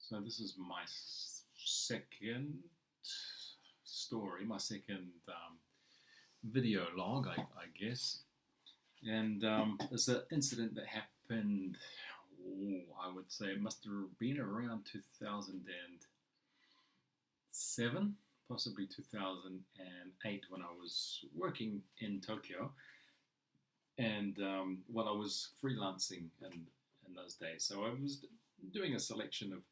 So this is my second story, my second video log, I guess. And it's an incident that happened, I would say it must have been around 2007, possibly 2008, when I was working in Tokyo. And I was freelancing in those days. So I was doing a selection of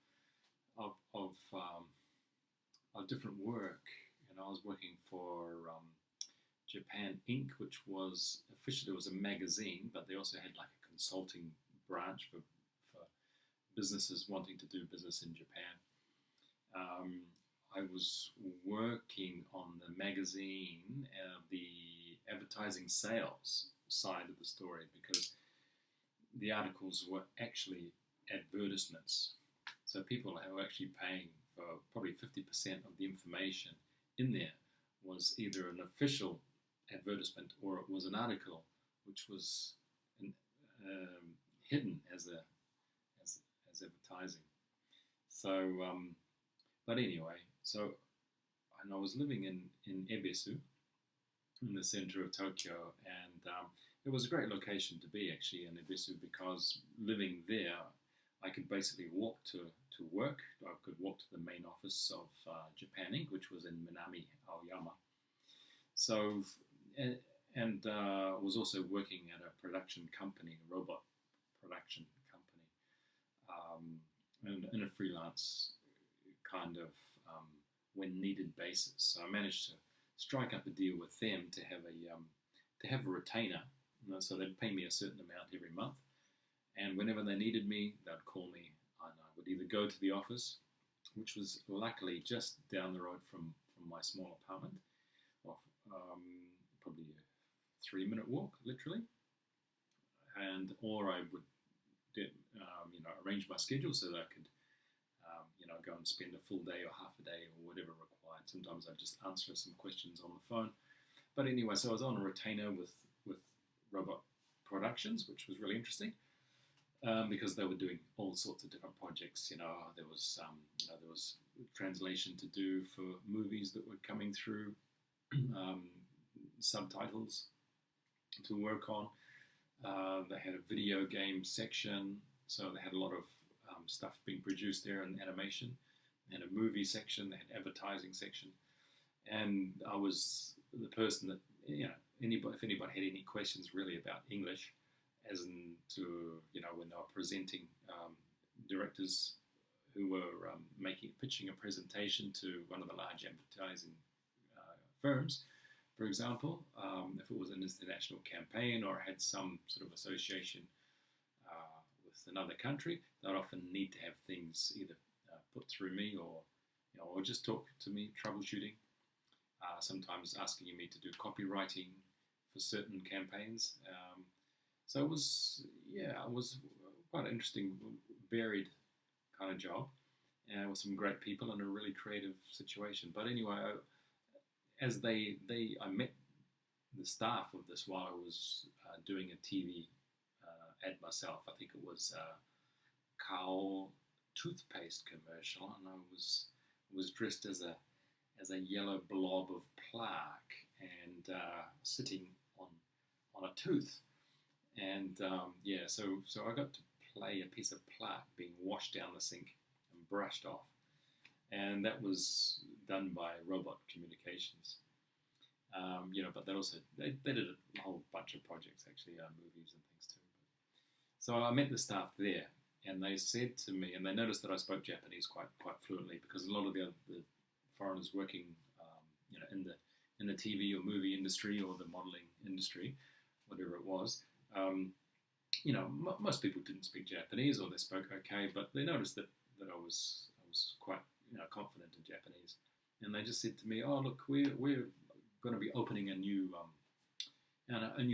different work. I was working for Japan Inc., which was officially it was a magazine, but they also had like a consulting branch for businesses wanting to do business in Japan. I was working on the magazine, the advertising sales side of the story, because the articles were actually advertisements. So people were actually paying for probably 50% of the information in there was either an official advertisement or it was an article which was hidden as advertising. So, but anyway, and I was living in Ebisu, in the center of Tokyo, and it was a great location to be actually in Ebisu, because living there, I could basically walk to work. I could walk to the main office of Japan Inc., which was in Minami Aoyama. So, and was also working at a production company, a robot production company, in a freelance kind of when needed basis. So I managed to strike up a deal with them to have a retainer. So they'd pay me a certain amount every month, and whenever they needed me, they'd call me, and I would either go to the office, which was luckily just down the road from my small apartment, probably a 3-minute walk, literally, or I would arrange my schedule so that I could go and spend a full day or half a day or whatever required. Sometimes I'd just answer some questions on the phone. But anyway, so I was on a retainer with Robot Productions, which was really interesting, because they were doing all sorts of different projects. There was translation to do for movies that were coming through, subtitles to work on. They had a video game section, so they had a lot of stuff being produced there in animation, and a movie section. They had advertising section, and I was the person that if anybody had any questions really about English, as in to when they were presenting directors who were pitching a presentation to one of the large advertising firms, for example, if it was an international campaign or had some sort of association with another country, they'd often need to have things either put through me or just talk to me, troubleshooting. Sometimes asking me to do copywriting for certain campaigns. So it was quite an interesting, varied kind of job, and with some great people in a really creative situation. But anyway, I met the staff of this while I was doing a TV ad myself. I think it was Kao toothpaste commercial, and I was dressed as a yellow blob of plaque and sitting on a tooth, and so I got to play a piece of plaque being washed down the sink and brushed off, and that was done by Robot Communications. But they did a whole bunch of projects actually, movies and things too. So I met the staff there, and they said to me, and they noticed that I spoke Japanese quite fluently, because a lot of the foreigners working, in the TV or movie industry or the modeling industry, whatever it was, most people didn't speak Japanese, or they spoke okay, but they noticed that I was quite confident in Japanese, and they just said to me, "Oh, look, we're going to be opening a new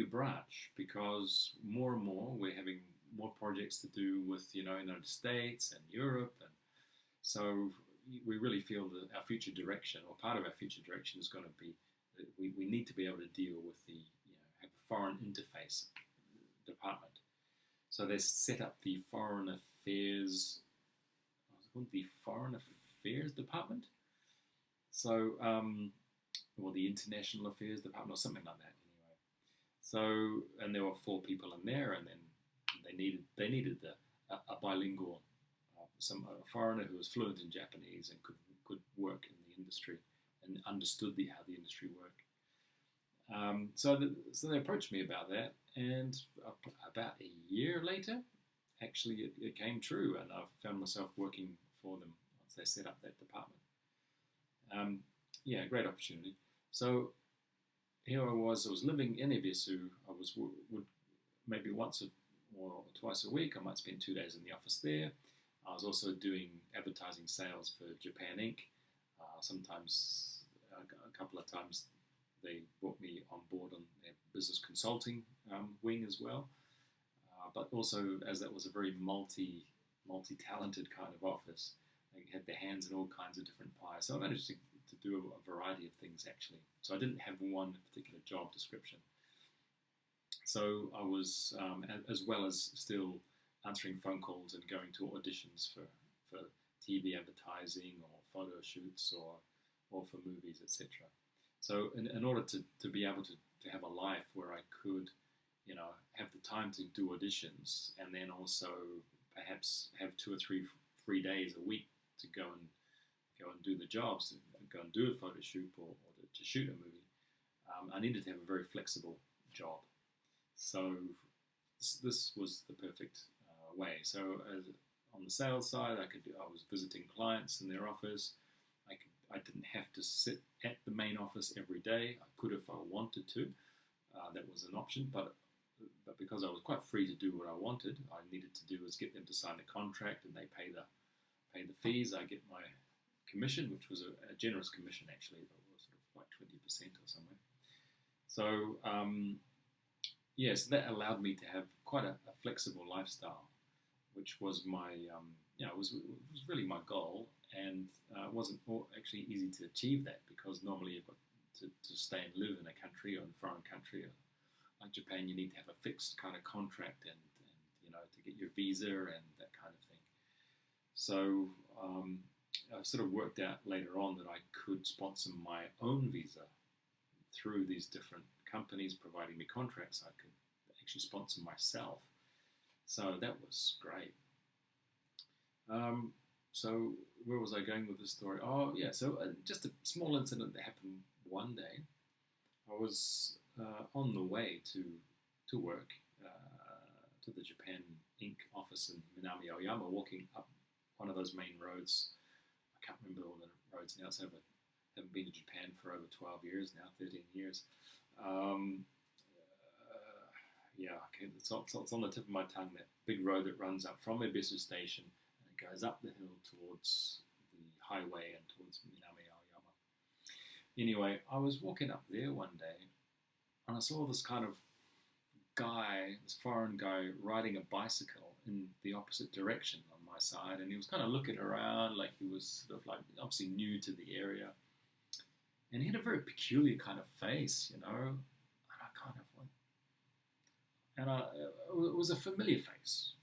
branch, because more and more we're having more projects to do with United States and Europe, and so we really feel that our future direction, or part of our future direction, is going to be that we need to be able to deal with have a foreign interface department." So they set up the foreign affairs, called the Foreign Affairs Department. So, or the International Affairs Department, or something like that. Anyway, so and there were 4 people in there, and then they needed a bilingual, a foreigner who was fluent in Japanese and could work in the industry and understood how the industry worked. So they approached me about that, and about a year later, actually it came true, and I found myself working for them once they set up that department. Yeah, great opportunity. So here I was living in Ebisu. I would maybe once or twice a week. I might spend 2 days in the office there. I was also doing advertising sales for Japan Inc. Sometimes, a couple of times, they brought me on board on their business consulting wing as well. But also, as that was a very multi-talented kind of office, they had their hands in all kinds of different pies. So I managed to do a variety of things, actually. So I didn't have one particular job description. So I was, as well as still answering phone calls and going to auditions for TV advertising or photo shoots or for movies, etc. So in order to be able to have a life where I could, have the time to do auditions, and then also perhaps have 2 or 3 days a week to go and do the jobs, go and do a photo shoot or to shoot a movie, I needed to have a very flexible job. So this was the perfect way. So on the sales side, I was visiting clients in their office. I didn't have to sit at the main office every day. I could if I wanted to. That was an option, but because I was quite free to do what I wanted, I needed to do was get them to sign the contract, and they pay the fees. I get my commission, which was a generous commission actually, that was sort of like 20% or somewhere. So yes, that allowed me to have quite a flexible lifestyle, which was my was really my goal, and it wasn't actually easy to achieve that, because normally you've got to stay and live in a country or in a foreign country like Japan, you need to have a fixed kind of contract and to get your visa and that kind of thing. So I sort of worked out later on that I could sponsor my own visa through these different companies providing me contracts. I could actually sponsor myself. So that was great. So where was I going with this story? Oh yeah, so just a small incident that happened one day. I was on the way to work to the Japan Inc. office in Minami Aoyama, walking up one of those main roads. I can't remember all the roads now, so I haven't been to Japan for over 12 years now, 13 years. It's on the tip of my tongue, that big road that runs up from Ebisu station, and it goes up the hill towards the highway and towards Minami Aoyama. Anyway, I was walking up there one day, and I saw this kind of guy, this foreign guy, riding a bicycle in the opposite direction on my side, and he was kind of looking around like he was sort of like obviously new to the area, and he had a very peculiar kind of face, and I kind of went, and it was a familiar face,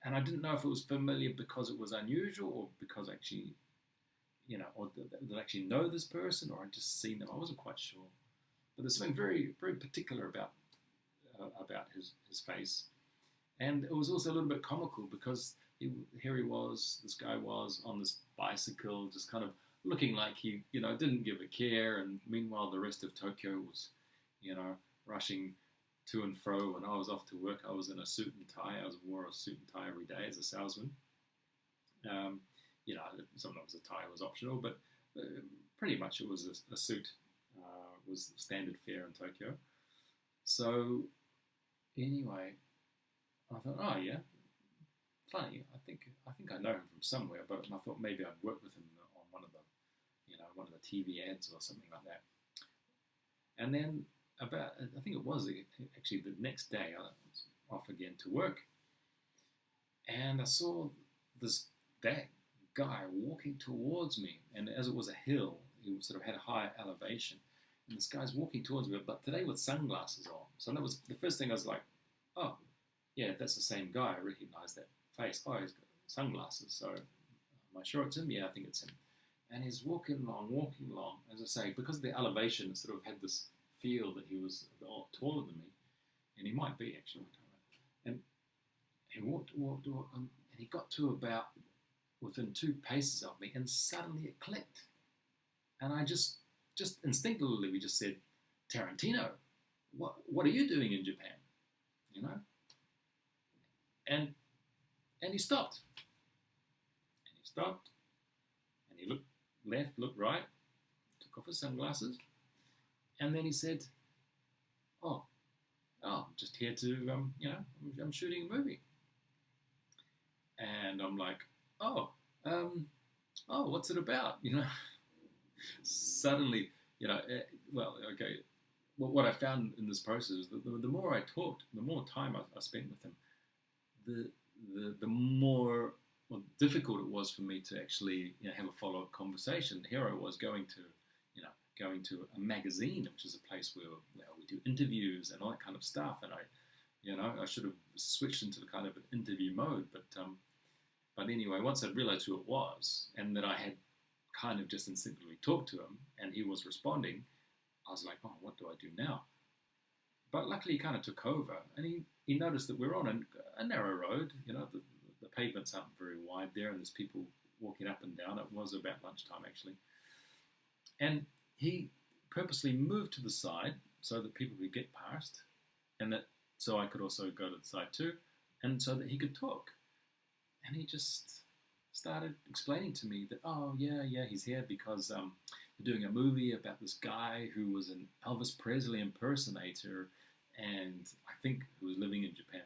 and I didn't know if it was familiar because it was unusual, or because actually, or did I actually know this person, or I'd just seen them. I wasn't quite sure. But there's something very, very particular about his face, and it was also a little bit comical, because this guy was on this bicycle, just kind of looking like he, didn't give a care, and meanwhile the rest of Tokyo was, rushing to and fro. When I was off to work, I was in a suit and tie. I wore a suit and tie every day as a salesman. Sometimes a tie was optional, but pretty much it was a suit. Was standard fare in Tokyo. So anyway, I thought, oh yeah, funny. I think I know him from somewhere, but I thought maybe I'd work with him on one of the TV ads or something like that. And then I think it was actually the next day, I was off again to work, and I saw that guy walking towards me, and as it was a hill, he sort of had a high elevation. And this guy's walking towards me, but today with sunglasses on. So that was the first thing. I was like, oh, yeah, that's the same guy. I recognized that face. Oh, he's got sunglasses. So I sure it's him? Yeah, I think it's him. And he's walking along, as I say, because of the elevation, it sort of had this feel that he was a lot taller than me, and he might be actually. And he walked, and he got to about within 2 paces of me, and suddenly it clicked. And I just instinctively, we just said, Tarantino, what are you doing in Japan? You know? And he stopped. And he stopped, and he looked left, looked right, took off his sunglasses, and then he said, oh, I'm just here to, I'm shooting a movie. And I'm like, what's it about? Suddenly, okay. Well, what I found in this process is that the more I talked, the more time I spent with him, the more difficult it was for me to actually have a follow-up conversation. Here I was going to a magazine, which is a place where we do interviews and all that kind of stuff, and I should have switched into the kind of an interview mode, but anyway, once I realized who it was and that I had kind of just instinctively talked to him and he was responding, I was like, oh, what do I do now? But luckily he kind of took over, and he noticed that we're on a narrow road. The pavements aren't very wide there, and there's people walking up and down. It was about lunchtime, actually. And he purposely moved to the side so that people could get past, and that so I could also go to the side too, and so that he could talk. And he just started explaining to me that, oh, yeah, he's here because they're doing a movie about this guy who was an Elvis Presley impersonator, and I think who was living in Japan.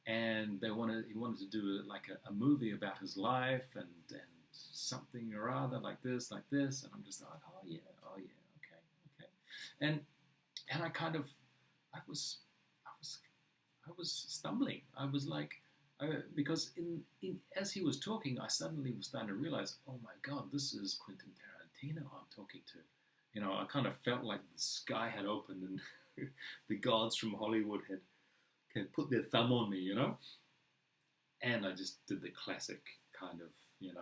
And he wanted to do a movie about his life and something or other like this. And I'm just like, oh yeah, okay. And I was stumbling. I was like, because as he was talking, I suddenly was starting to realize, oh my God, this is Quentin Tarantino I'm talking to. I kind of felt like the sky had opened and the gods from Hollywood had put their thumb on me, And I just did the classic kind of, the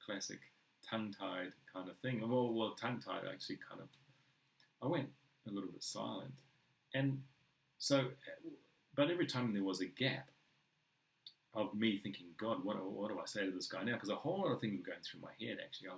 classic tongue-tied kind of thing. Well, tongue-tied actually kind of, I went a little bit silent. And so, but every time there was a gap of me thinking, God, what do I say to this guy now? Because a whole lot of things were going through my head, actually.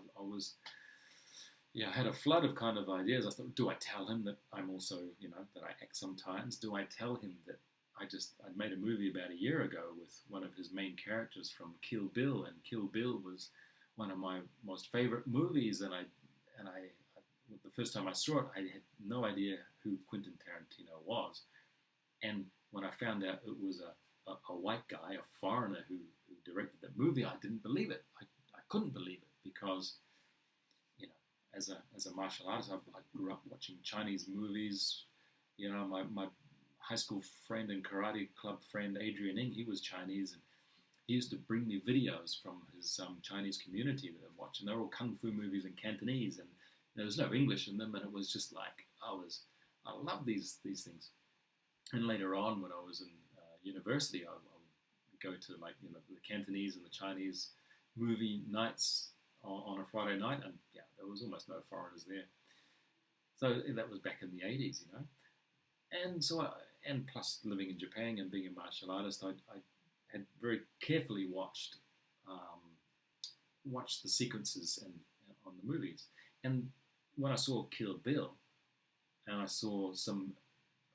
I had a flood of kind of ideas. I thought, do I tell him that I'm also, that I act sometimes? Do I tell him that I'd made a movie about a year ago with one of his main characters from Kill Bill, and Kill Bill was one of my most favorite movies, and the first time I saw it, I had no idea who Quentin Tarantino was. And when I found out it was a white guy, a foreigner who directed that movie, I didn't believe it. I couldn't believe it because, as a martial artist, I grew up watching Chinese movies. My high school friend and karate club friend, Adrian Ng, he was Chinese, and he used to bring me videos from his Chinese community that I'd watch, and they're all kung fu movies in Cantonese, and there was no English in them, and it was just like, I love these things. And later on, when I was in university, I would go to the Cantonese and the Chinese movie nights on a Friday night, and there was almost no foreigners there. So that was back in the 80s, And so, and plus living in Japan and being a martial artist, I had very carefully watched the sequences on the movies. And when I saw Kill Bill, and I saw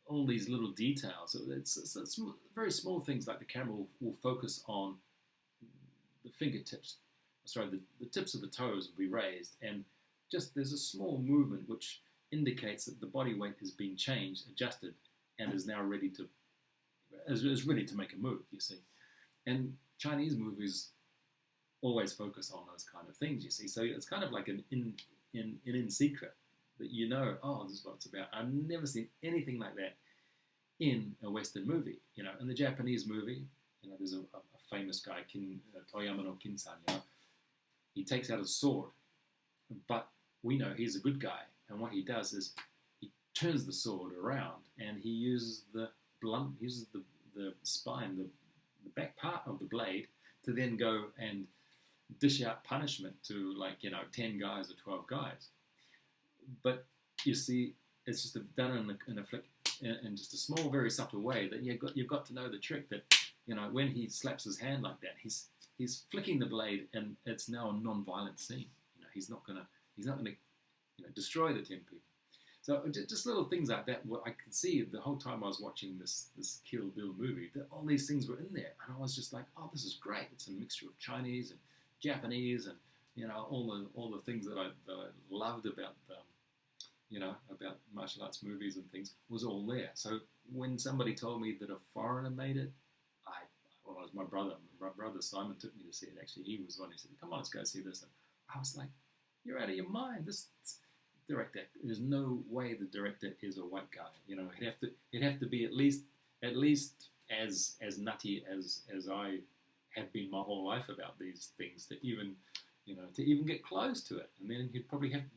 all these little details, it's very small things, like the camera will focus on the fingertips. The tips of the toes will be raised, and just there's a small movement which indicates that the body weight has been changed, adjusted, and is now ready to make a move, you see. And Chinese movies always focus on those kind of things, you see. So it's kind of like an in secret that oh, this is what it's about. I've never seen anything like that in a Western movie, In the Japanese movie, there's a famous guy, Toyama no Kin-san, He takes out his sword, but we know he's a good guy, and what he does is he turns the sword around, and he uses the spine, the back part of the blade, to then go and dish out punishment to, like, 10 guys or 12 guys. But you see, it's just done in a flick, in just a small, very subtle way, that you've got to know the trick that, when he slaps his hand like that, he's flicking the blade, and it's now a non-violent scene. He's not gonna destroy the 10 people. So just little things like that. What I could see the whole time I was watching this Kill Bill movie, that all these things were in there, and I was just like, oh, this is great. It's a mixture of Chinese and Japanese, and all the things that I loved about about martial arts movies and things was all there. So when somebody told me that a foreigner made it, it was my brother. My brother Simon took me to see it. Actually, he was the one who said, "Come on, let's go see this." And I was like, "You're out of your mind! This director, there's no way the director is a white guy. It'd have to be at least as nutty as I have been my whole life about these things to even get close to it. And then he'd probably have to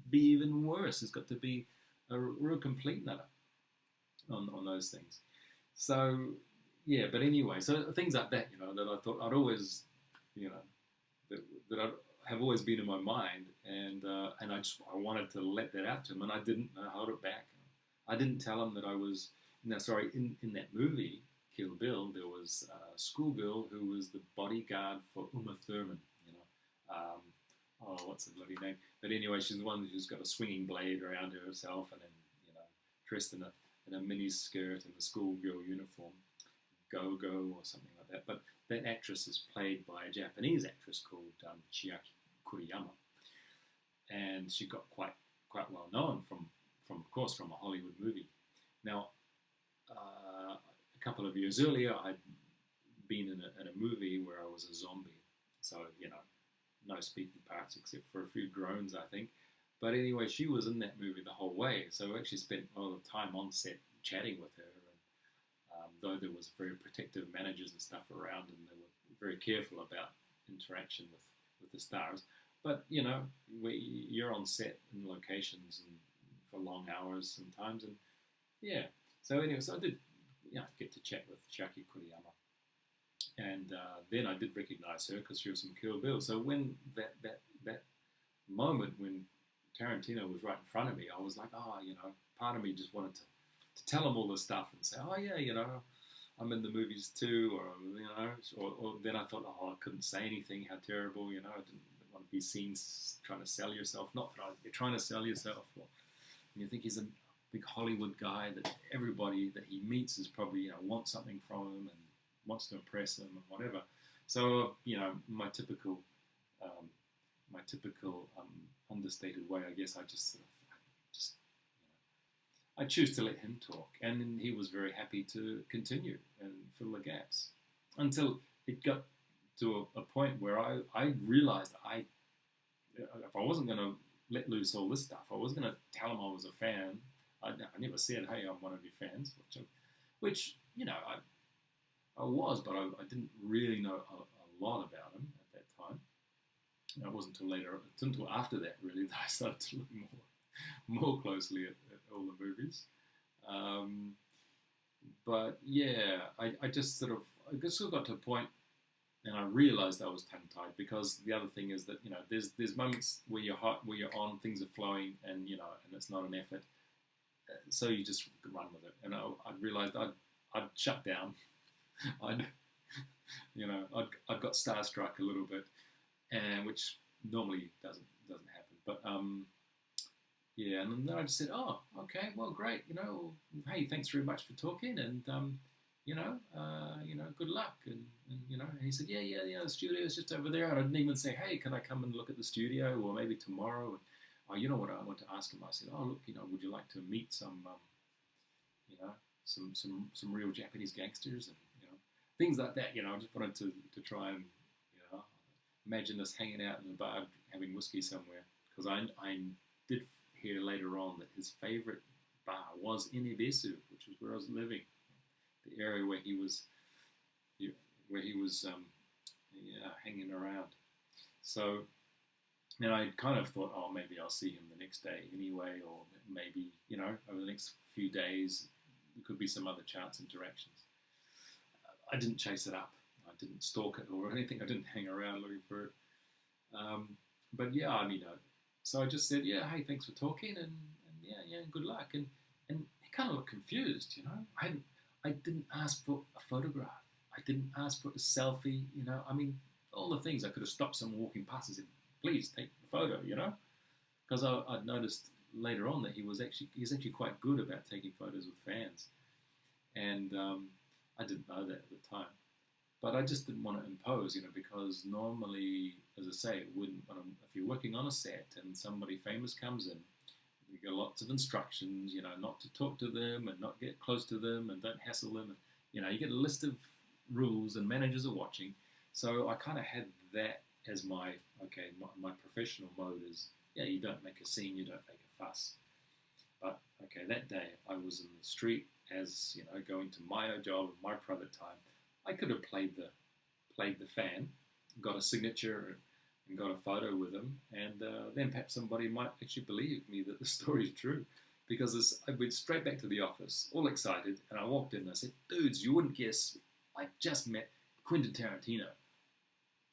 be even worse. It's got to be a real complete nutter on those things. So yeah, but anyway, so things like that, that I thought I'd always, that I have always been in my mind, and I wanted to let that out to him, and I didn't. I held it back. I didn't tell him that I was. No, sorry. In that movie, Kill Bill, there was a schoolgirl who was the bodyguard for Uma Thurman. What's the bloody name? But anyway, she's the one who's got a swinging blade around herself, and then dressed in a mini skirt and a schoolgirl uniform, go-go or something like that. But that actress is played by a Japanese actress called Chiaki Kuriyama, and she got quite well known from of course from a Hollywood movie. Now, a couple of years earlier, I'd been in a movie where I was a zombie, so no speaking parts except for a few groans, I think. But anyway, she was in that movie the whole way, so I actually spent a lot of time on set chatting with her. And though there was very protective managers and stuff around, and they were very careful about interaction with the stars. But you're on set in locations and for long hours sometimes, and yeah. So anyway, so I did get to chat with Chiaki Kuriyama, and then I did recognize her because she was from Kill Bill. So when that moment when Tarantino was right in front of me, I was like, part of me just wanted to tell him all this stuff and say, oh yeah, I'm in the movies too, or then I thought, I couldn't say anything, how terrible, I didn't want to be seen trying to sell yourself. Not that you're trying to sell yourself, or you think he's a big Hollywood guy that everybody that he meets is probably wants something from him and wants to impress him and whatever. So my typical understated way, I guess, I choose to let him talk, and he was very happy to continue and fill the gaps until it got to a point where I realized if I wasn't going to let loose all this stuff, I wasn't going to tell him I was a fan. I never said, hey, I'm one of your fans, which I was, but I didn't really know a lot about him at that time. It wasn't until after that, really, that I started to look more closely at all the movies. But yeah, I just sort of got to a point, and I realized I was tongue-tied, because the other thing is that there's moments where you're hot, where you're on, things are flowing, and and it's not an effort, so you just run with it. And I realized I'd shut down. I'd got starstruck a little bit, and which normally doesn't happen. But yeah, and then I just said, oh, okay, well, great, hey, thanks very much for talking, and good luck, and he said, yeah, the studio's just over there. And I didn't even say, hey, can I come and look at the studio, or maybe tomorrow? And, oh, you know what I want to ask him? I said, oh, look, would you like to meet some real Japanese gangsters, and things like that. I just wanted to try and imagine us hanging out in a bar having whiskey somewhere, because I did hear later on that his favourite bar was in Ebisu, which was where I was living, the area where he was hanging around. So then I kind of thought, oh, maybe I'll see him the next day anyway, or maybe over the next few days there could be some other chance interactions. I didn't chase it up. I didn't stalk it or anything. I didn't hang around looking for it. But yeah, I mean, so I just said, yeah, hey, thanks for talking, and yeah, good luck. And he kind of looked confused, you know. I didn't ask for a photograph. I didn't ask for a selfie, you know. I mean, all the things I could have stopped someone walking past and said, please take the photo, you know, because I'd noticed later on that he's actually quite good about taking photos with fans, and I didn't know that at the time. But I just didn't want to impose, you know, because normally, as I say, if you're working on a set and somebody famous comes in, you get lots of instructions, you know, not to talk to them and not get close to them and don't hassle them. And, you know, you get a list of rules and managers are watching. So I kind of had that as my professional mode is, yeah, you don't make a scene, you don't make a fuss. But, okay, that day I was in the street as, you know, going to my job, my private time. I could have played the fan, got a signature and got a photo with him, and then perhaps somebody might actually believe me that the story is true. Because I went straight back to the office, all excited, and I walked in and I said, dudes, you wouldn't guess, I just met Quentin Tarantino.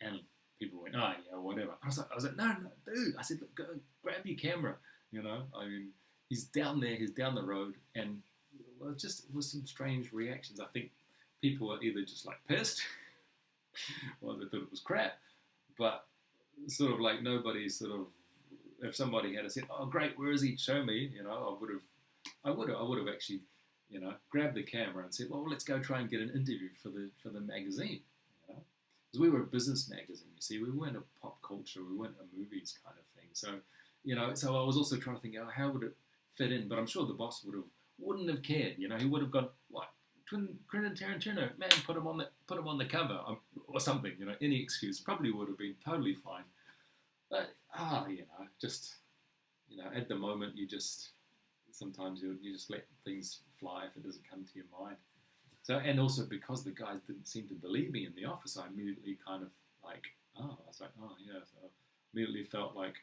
And people went, oh, yeah, whatever. I was like, no, dude. I said, look, go grab your camera. You know, I mean, he's down there, he's down the road, and well, it was some strange reactions. I think people were either just like pissed, or they thought it was crap, but sort of like nobody sort of, if somebody had said, oh great, where is he, show me, you know, I would have actually, you know, grabbed the camera and said, well, let's go try and get an interview for the magazine, you know, because we were a business magazine, you see, we weren't a pop culture, we weren't a movies kind of thing, so, you know, so I was also trying to think, oh, how would it fit in, but I'm sure the boss wouldn't have cared, you know, he would have gone, what, Quentin Tarantino, man, put him on the cover, or something, you know, any excuse probably would have been totally fine. But you know, just, you know, at the moment sometimes you just let things fly if it doesn't come to your mind. So, and also because the guys didn't seem to believe me in the office, I immediately kind of like, I was like, oh yeah, so I immediately felt like,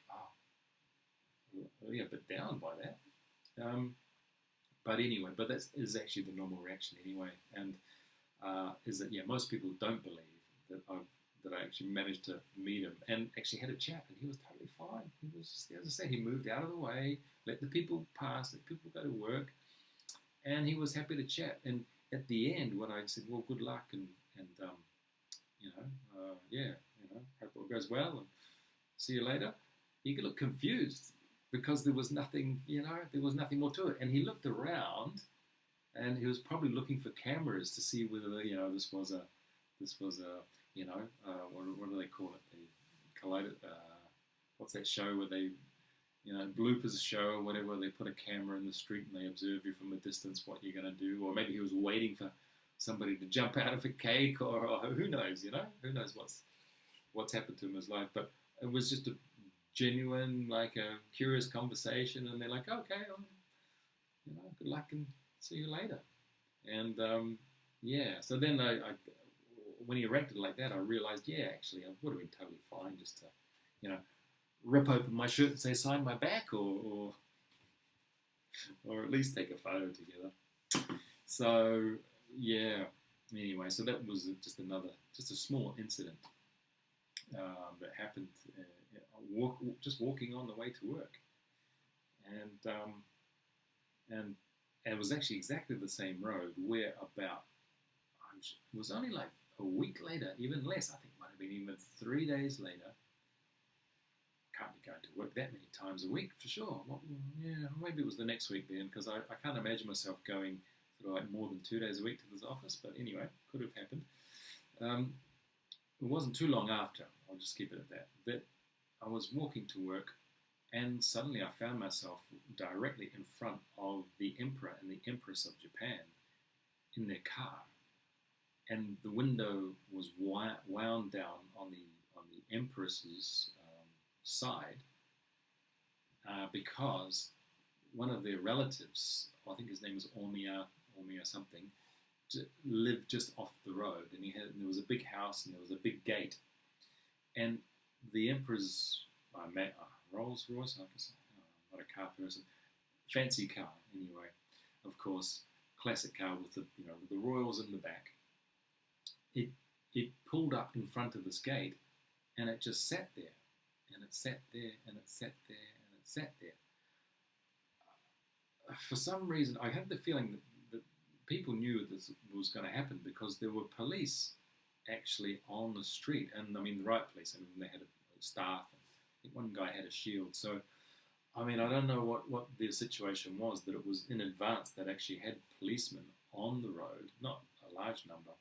yeah, a bit down by that. But anyway, that is actually the normal reaction anyway, and is that, yeah, most people don't believe that I actually managed to meet him and actually had a chat, and he was totally fine. He was just, as I said, he moved out of the way, let the people pass, let people go to work, and he was happy to chat. And at the end, when I said, well, good luck, and you know, yeah, you know, hope it all goes well, and see you later, he looked confused, because there was nothing, you know, there was nothing more to it. And he looked around, and he was probably looking for cameras to see whether, you know, this was a, you know, what do they call it? What's that show where they, you know, bloopers show or whatever, they put a camera in the street and they observe you from a distance what you're going to do. Or maybe he was waiting for somebody to jump out of a cake, or who knows, you know, who knows what's happened to him in his life. But it was just a genuine, like a curious conversation, and they're like, okay, you know, good luck and see you later. And yeah, so then I when he reacted like that, I realized, yeah, actually, I would have been totally fine just to, you know, rip open my shirt and say, sign my back, or at least take a photo together. So yeah, anyway, so that was just a small incident that happened. Just walking on the way to work, and it was actually exactly the same road where it was only like a week later, even less, I think it might have been even 3 days later. Can't be going to work that many times a week for sure. Well, yeah, maybe it was the next week then, because I can't imagine myself going sort of like more than 2 days a week to this office, but anyway, could have happened. It wasn't too long after, I'll just keep it at that I was walking to work, and suddenly I found myself directly in front of the Emperor and the Empress of Japan in their car, and the window was wound down on the Empress's side, because one of their relatives, I think his name was Omiya something, lived just off the road, and there was a big house and there was a big gate, and the Emperor's Rolls Royce, I guess, not a car person, fancy car anyway, of course, classic car with the, you know, with the royals in the back. it pulled up in front of this gate, and it just sat there, and it sat there, and it sat there, and it sat there. For some reason, I had the feeling that people knew this was going to happen because there were police actually on the street, and I mean the right police. I mean they had a staff. And I think one guy had a shield. So I mean I don't know what the situation was, that it was in advance that actually had policemen on the road, not a large number,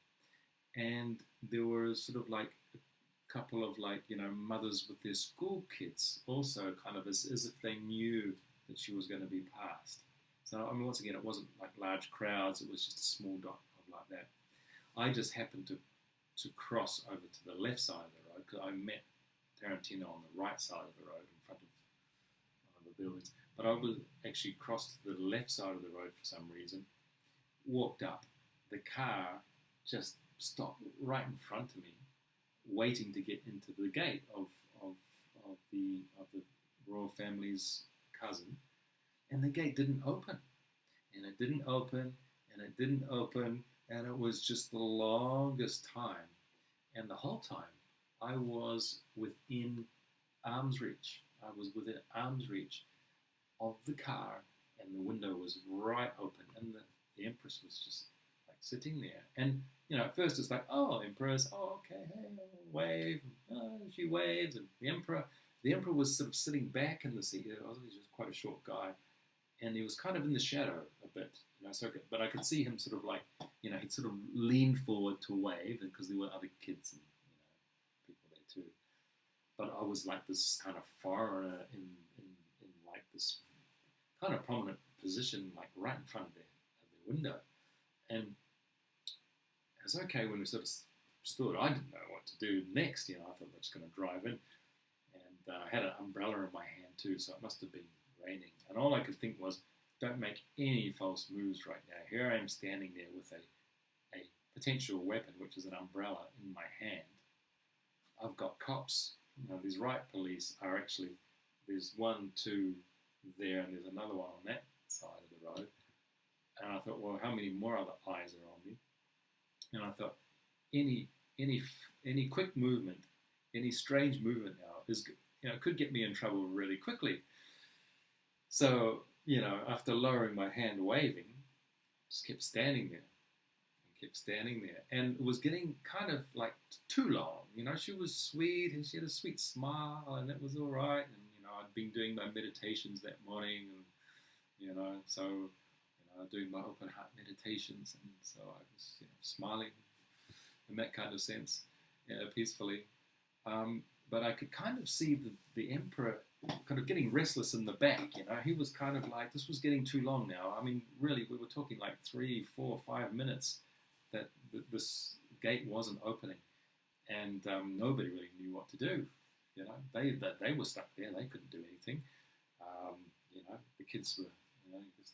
and there were sort of like a couple of like mothers with their school kids also, kind of as if they knew that she was going to be passed. So, I mean, once again, it wasn't like large crowds. It was just a small dot of like that. I just happened to cross over to the left side of the road because I met Tarantino on the right side of the road in front of one of the buildings. But I was actually crossed to the left side of the road for some reason, walked up. The car just stopped right in front of me, waiting to get into the gate of the royal family's cousin. And the gate didn't open, and it didn't open, and it didn't open, and it was just the longest time. And the whole time, I was within arm's reach. I was within arm's reach of the car, and the window was right open, and the Empress was just like sitting there. And at first it's like, oh, Empress, oh, okay, hey, wave. Oh, she waves, and the Emperor was sort of sitting back in the seat. I was just quite a short guy. And he was kind of in the shadow a bit, but I could see him sort of like, he'd sort of leaned forward to wave because there were other kids and, people there too. But I was like this kind of foreigner in like this kind of prominent position, like right in front of the window. And it was okay when we sort of stood. I didn't know what to do next, I thought I was just going to drive in. And I had an umbrella in my hand too, so it must have been raining. And all I could think was, don't make any false moves right now. Here I am standing there with a potential weapon, which is an umbrella, in my hand. I've got cops. These right police are actually, there's 1, 2 there, and there's another one on that side of the road. And I thought, well, how many more other eyes are on me? And I thought, any quick movement, any strange movement now is, could get me in trouble really quickly. So, after lowering my hand, waving, just kept standing there. And it was getting kind of like too long. She was sweet, and she had a sweet smile, and it was all right. And, I'd been doing my meditations that morning, and, doing my open heart meditations. And so I was, smiling in that kind of sense, peacefully. But I could kind of see the Emperor kind of getting restless in the back, He was kind of like, this was getting too long now. I mean, really, we were talking like 3, 4, 5 minutes that this gate wasn't opening. And nobody really knew what to do, They were stuck there. They couldn't do anything. The kids were,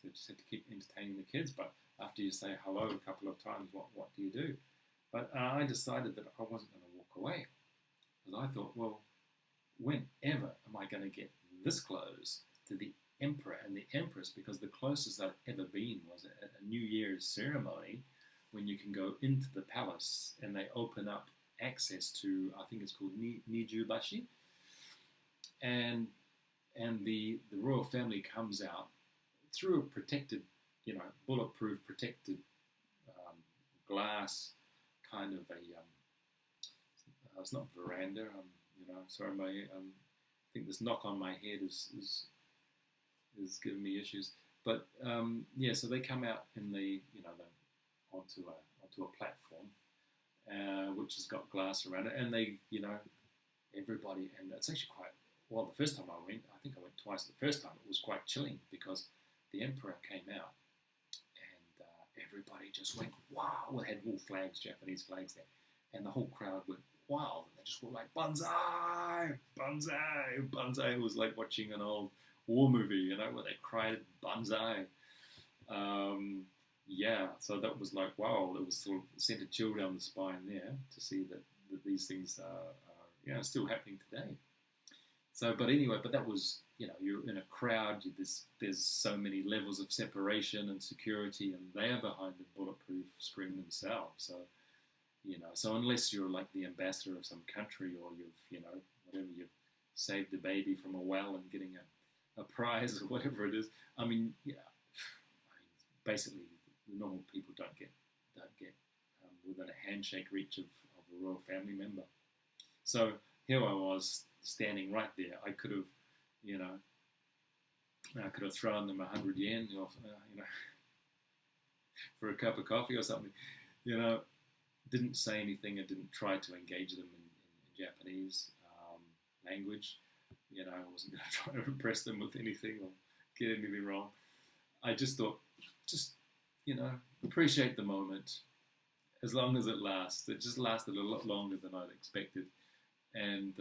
they just had to keep entertaining the kids. But after you say hello a couple of times, what do you do? But I decided that I wasn't going to walk away. Because I thought, well, whenever am I going to get this close to the Emperor and the Empress? Because the closest I've ever been was at a New Year's ceremony when you can go into the palace and they open up access to, I think it's called Nijubashi. And the royal family comes out through a protected, bulletproof protected glass kind of it's not veranda, sorry, I think this knock on my head is giving me issues. But so they come out and they onto a platform, which has got glass around it, and they, everybody, and it's actually quite, well, the first time I went, I think I went twice. The first time it was quite chilling because the Emperor came out, and everybody just went, wow, we had all flags, Japanese flags there, and the whole crowd went wild, and they just were like, Banzai, Banzai, Banzai. It was like watching an old war movie, where they cried Banzai. So that was like, wow, it was sort of sent a chill down the spine there to see that these things are still happening today. So, but anyway, that was, you're in a crowd, there's so many levels of separation and security, and they are behind the bulletproof screen themselves. So, So unless you're like the ambassador of some country, or whatever, you've saved a baby from a well and getting a prize or whatever it is. I mean, yeah, basically the normal people don't get within a handshake reach of a royal family member. So here I was standing right there. I could have, thrown them 100 yen, for a cup of coffee or something. Didn't say anything. I didn't try to engage them in Japanese language. I wasn't going to try to impress them with anything or get anything wrong. I just thought, appreciate the moment as long as it lasts. It just lasted a lot longer than I'd expected. And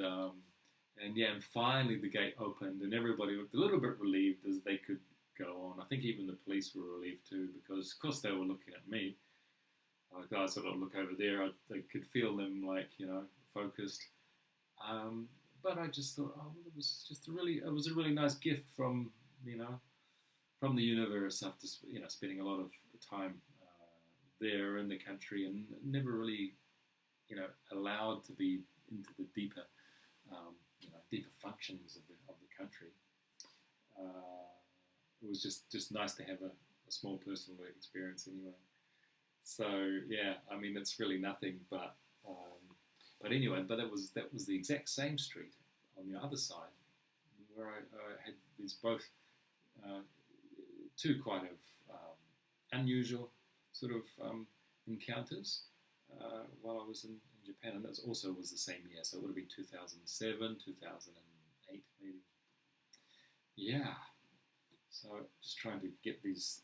finally the gate opened and everybody looked a little bit relieved as they could go on. I think even the police were relieved too, because of course they were looking at me. I sort of look over there, I could feel them focused. But I just thought, it was a really nice gift from the universe after spending a lot of time there in the country and never really allowed to be into the deeper functions of the country. It was just nice to have a small personal experience anyway. So yeah, I mean it's really nothing, but anyway, that was the exact same street on the other side where I had these both two quite unusual sort of encounters while I was in Japan, and that also was the same year, so it would have been 2007, 2008 maybe. Yeah, so just trying to get these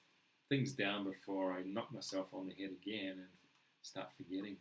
things down before I knock myself on the head again and start forgetting.